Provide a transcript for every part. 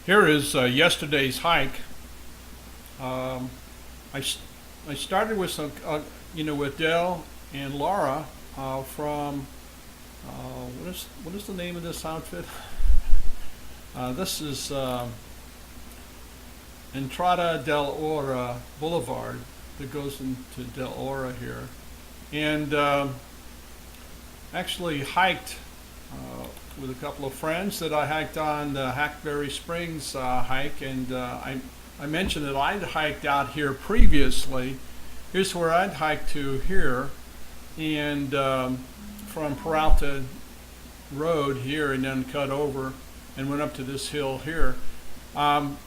Here is yesterday's hike. Um, I, s- I started with some, with Dell and Laura from what is the name of this outfit? This is Entrada Del Oro Boulevard that goes into Del Oro here, and actually hiked with a couple of friends that I hiked on the Hackberry Springs hike, and I mentioned that I'd hiked out here previously. Here's where I'd hiked to here, and from Peralta Road here, and then cut over and went up to this hill here. Um,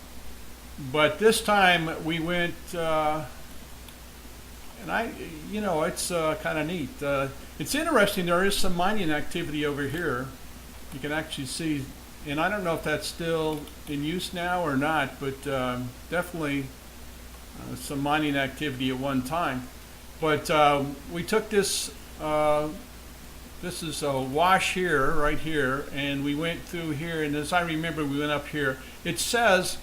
but this time we went, and it's kind of neat. It's interesting. There is some mining activity over here. You can actually see, and I don't know if that's still in use now or not, but definitely some mining activity at one time. But we took this. This is a wash here, right here, and we went through here. And as I remember, we went up here. It says,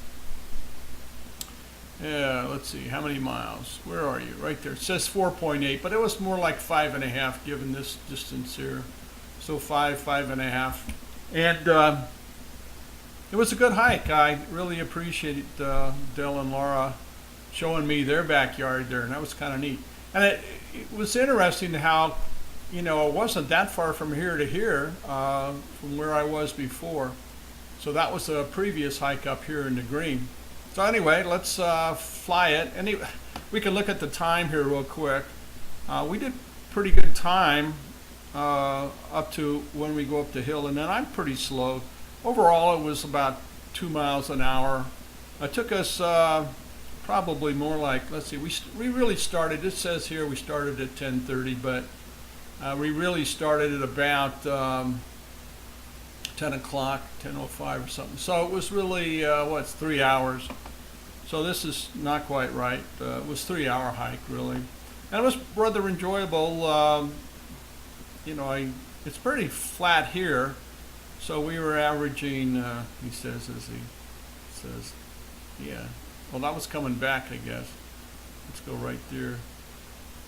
let's see, how many miles? Where are you? Right there. It says 4.8, but it was more like 5.5 given this distance here. So 5.5. And it was a good hike. I really appreciate Dell and Laura showing me their backyard there, and that was kind of neat. And it was interesting how, it wasn't that far from here to here, from where I was before. So that was a previous hike up here in the green. So anyway, let's fly it. We can look at the time here real quick. We did pretty good time up to when we go up the hill, and then I'm pretty slow. Overall, it was about 2 miles an hour. It took us probably more like, let's see, we really started, it says here we started at 10:30, but we really started at about 10 o'clock, 10:05 or something. So it was really, it's 3 hours. So this is not quite right. It was 3 hour hike, really. And it was rather enjoyable. It's pretty flat here. So we were averaging, he says, yeah. Well, that was coming back, I guess. Let's go right there.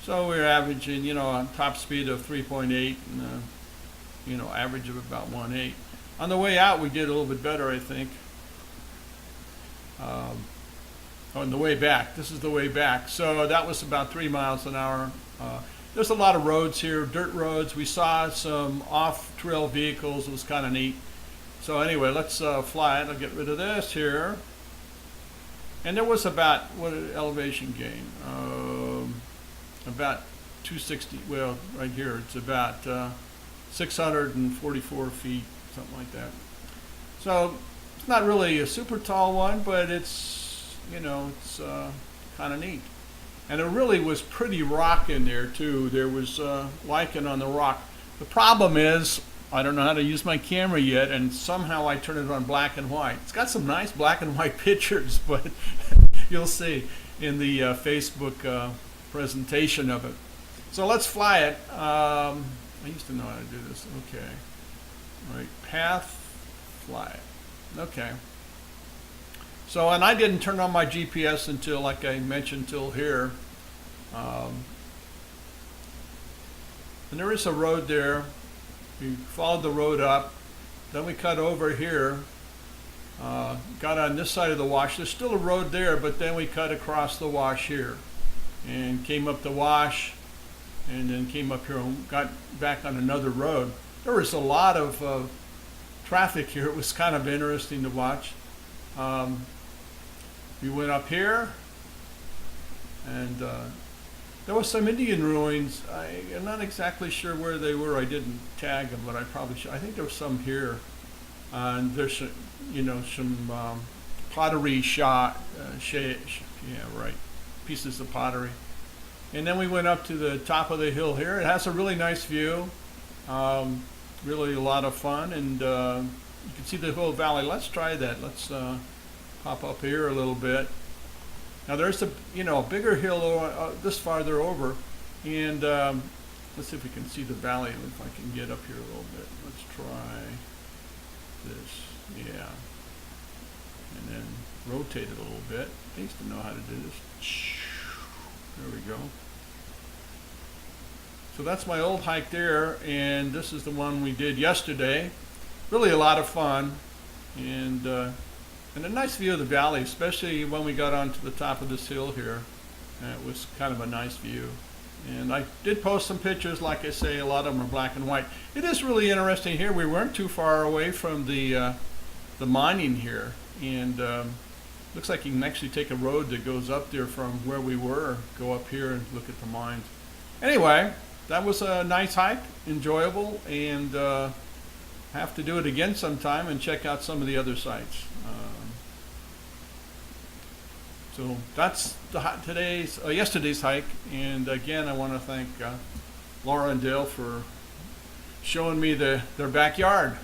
So we were averaging, a top speed of 3.8 and, average of about 1.8. On the way out, we did a little bit better, I think. On the way back, this is the way back. So that was about 3 miles an hour. There's a lot of roads here, dirt roads. We saw some off-trail vehicles. It was kind of neat. So anyway, let's fly it. I'll get rid of this here. And there was about, what elevation gain? About 260, well, right here, it's about 644 feet, something like that. So it's not really a super tall one, but it's, it's kind of neat. And it really was pretty rock in there too. There was lichen on the rock. The problem is, I don't know how to use my camera yet, and somehow I turn it on black and white. It's got some nice black and white pictures, but you'll see in the Facebook presentation of it. So let's fly it. I used to know how to do this. Okay. All right, path, fly it. Okay. So, and I didn't turn on my GPS until, like I mentioned, till here. And there is a road there. We followed the road up. Then we cut over here. Got on this side of the wash. There's still a road there, but then we cut across the wash here. And came up the wash. And then came up here and got back on another road. There was a lot of traffic here. It was kind of interesting to watch. We went up here, and there was some Indian ruins. I'm not exactly sure where they were. I didn't tag them, but I probably should. I think there was some here. And there's some pottery pieces of pottery. And then we went up to the top of the hill here. It has a really nice view, really a lot of fun, and you can see the whole valley. Let's try that. Let's pop up here a little bit. Now there's a bigger hill this farther over, and let's see if we can see the valley. If I can get up here a little bit. Let's try this. Yeah. And rotate it a little bit. I used to know how to do this. There we go. So that's my old hike there, and this is the one we did yesterday. Really a lot of fun, and a nice view of the valley, especially when we got onto the top of this hill here. It was kind of a nice view. And I did post some pictures, like I say, a lot of them are black and white. It is really interesting here. We weren't too far away from the mining here, and looks like you can actually take a road that goes up there from where we were, go up here and look at the mines. Anyway, that was a nice hike, enjoyable, and have to do it again sometime and check out some of the other sites. So that's yesterday's hike, and again I want to thank Laura and Dale for showing me their backyard.